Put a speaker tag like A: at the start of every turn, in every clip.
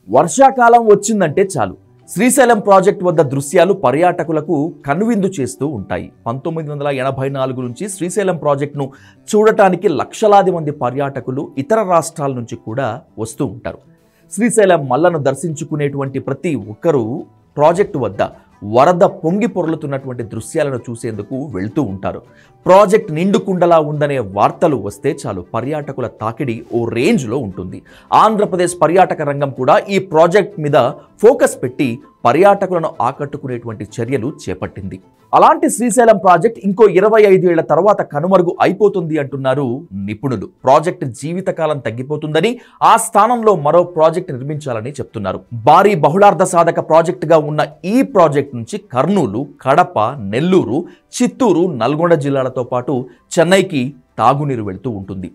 A: వర్షాకాలం వచ్చిందంటే చాలు శ్రీశైలం ప్రాజెక్ట్ వద్ద దృశ్యాలు పర్యాటకులకు కనువిందు చేస్తూ ఉంటాయి. 1984 నుంచి శ్రీశైలం ప్రాజెక్టును చూడటానికి లక్షలాది మంది పర్యాటకులు ఇతర రాష్ట్రాల నుంచి కూడా వస్తూ ఉంటారు. శ్రీశైలం మల్లను దర్శించుకునేటువంటి ప్రతి ఒక్కరూ ప్రాజెక్టు వద్ద వరద పొంగి పొర్లుతున్నటువంటి దృశ్యాలను చూసేందుకు వెళ్తూ ఉంటారు. ప్రాజెక్ట్ నిండుకుండలా ఉందనే వార్తలు వస్తే చాలు పర్యాటకుల తాకిడి ఓ రేంజ్లో ఉంటుంది. ఆంధ్రప్రదేశ్ పర్యాటక రంగం కూడా ఈ ప్రాజెక్ట్ మీద ఫోకస్ పెట్టి పర్యాటకులను ఆకట్టుకునేటువంటి చర్యలు చేపట్టింది. అలాంటి శ్రీశైలం ప్రాజెక్ట్ ఇంకో 25 ఏళ్ల తర్వాత కనుమరుగు అయిపోతుంది అంటున్నారు నిపుణులు. ప్రాజెక్ట్ జీవితకాలం తగ్గిపోతుందని, ఆ స్థానంలో మరో ప్రాజెక్ట్ నిర్మించాలని చెప్తున్నారు. భారీ బహుళార్థ సాధక ప్రాజెక్టుగా ఉన్న ఈ ప్రాజెక్ట్ నుంచి కర్నూలు, కడప, నెల్లూరు, చిత్తూరు, నల్గొండ జిల్లాలతో పాటు చెన్నైకి తాగునీరు వెళ్తూ ఉంటుంది.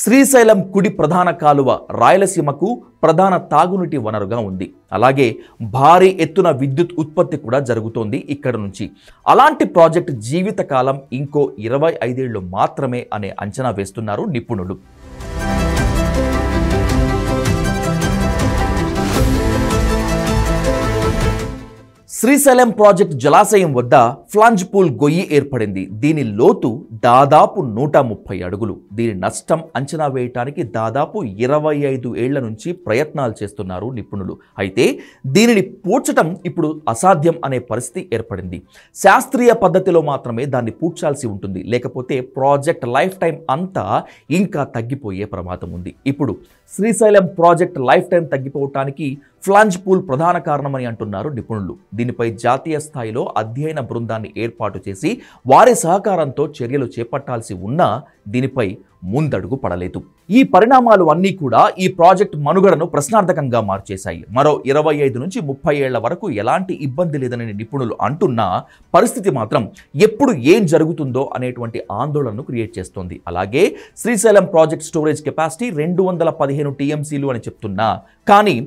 A: శ్రీశైలం కుడి ప్రధాన కాలువ రాయలసీమకు ప్రధాన తాగునీటి వనరుగా ఉంది. అలాగే భారీ ఎత్తున విద్యుత్ ఉత్పత్తి కూడా జరుగుతోంది ఇక్కడ నుంచి. అలాంటి ప్రాజెక్టు జీవితకాలం ఇంకో 25 ఏళ్లు మాత్రమే అనే అంచనా వేస్తున్నారు నిపుణులు. శ్రీశైలం ప్రాజెక్ట్ జలాశయం వద్ద ఫ్లాంజ్ పూల్ గొయ్యి ఏర్పడింది. దీని లోతు దాదాపు 130 అడుగులు. దీని నష్టం అంచనా వేయటానికి దాదాపు 25 ఏళ్ల నుంచి ప్రయత్నాలు చేస్తున్నారు నిపుణులు. అయితే దీనిని పూడ్చటం ఇప్పుడు అసాధ్యం అనే పరిస్థితి ఏర్పడింది. శాస్త్రీయ పద్ధతిలో మాత్రమే దాన్ని పూడ్చాల్సి ఉంటుంది. లేకపోతే ప్రాజెక్ట్ లైఫ్ టైం అంతా ఇంకా తగ్గిపోయే ప్రమాదం ఉంది. ఇప్పుడు శ్రీశైలం ప్రాజెక్ట్ లైఫ్ టైం తగ్గిపోవటానికి ఫ్లాంజ్ పూల్ ప్రధాన కారణమని అంటున్నారు నిపుణులు. దీనిపై జాతీయ స్థాయిలో అధ్యయన బృందాన్ని ఏర్పాటు చేసి వారి సహకారంతో చర్యలు చేపట్టాల్సి ఉన్నా దీనిపై ముందడుగు పడలేదు. ఈ పరిణామాలు అన్నీ కూడా ఈ ప్రాజెక్ట్ మనుగడను ప్రశ్నార్థకంగా మార్చేశాయి. మరో 25 నుంచి 30 ఏళ్ల వరకు ఎలాంటి ఇబ్బంది లేదని నిపుణులు అంటున్నా పరిస్థితి మాత్రం ఎప్పుడు ఏం జరుగుతుందో అనేటువంటి ఆందోళనను క్రియేట్ చేస్తోంది. అలాగే శ్రీశైలం ప్రాజెక్ట్ స్టోరేజ్ కెపాసిటీ 215 టీఎంసీలు అని చెప్తున్నా కానీ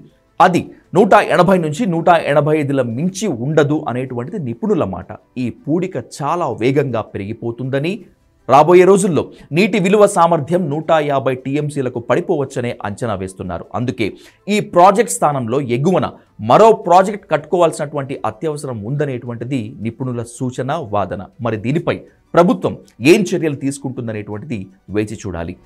A: అది 180 నుంచి 185ల మించి ఉండదు అనేటువంటిది నిపుణుల మాట. ఈ పూడిక చాలా వేగంగా పెరిగిపోతుందని, రాబోయే రోజుల్లో నీటి విలువ సామర్థ్యం 150 టీఎంసీలకు పడిపోవచ్చనే అంచనా వేస్తున్నారు. అందుకే ఈ ప్రాజెక్ట్ స్థానంలో ఎగువన మరో ప్రాజెక్ట్ కట్టుకోవాల్సినటువంటి అత్యవసరం ఉందనేటువంటిది నిపుణుల సూచన, వాదన. మరి దీనిపై ప్రభుత్వం ఏం చర్యలు తీసుకుంటుందనేటువంటిది వేచి చూడాలి.